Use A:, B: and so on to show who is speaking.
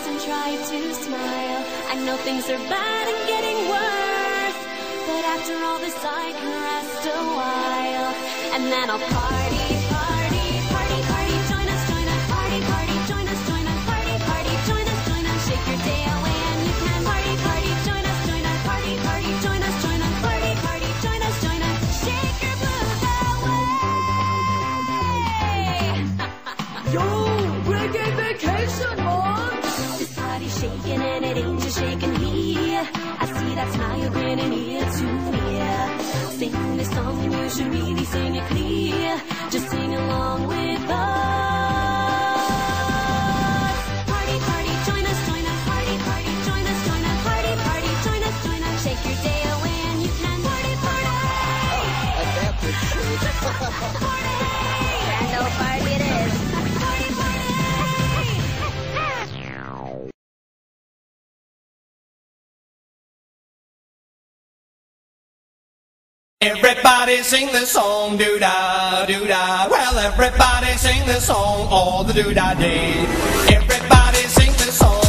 A: and try to smile. I know things are bad and getting worse, but after all this I can rest a while. And then I'll party, party, party, party. Join us, party, party. Join us, party, party. Join us, shake your day away and you can party, party. Join us, party, party. Join us, party, party. Join us, shake your blues away.
B: Yo, reggae vacation, man!
A: This body's shaking and it ain't just shaking here. I see that smile grinning ear to ear. Sing this song and you should really sing it clear. Just sing along with us. Party, party, join us, party, party. Join us, party, party. Join us, shake your day away and you can party, party.
C: Like that big shit.
A: Party!
B: Grand old party it is.
A: Party, party!
D: Everybody sing the song, doo-dah, doo-dah. Well, everybody sing the song all the doo-dah day. Everybody sing the song.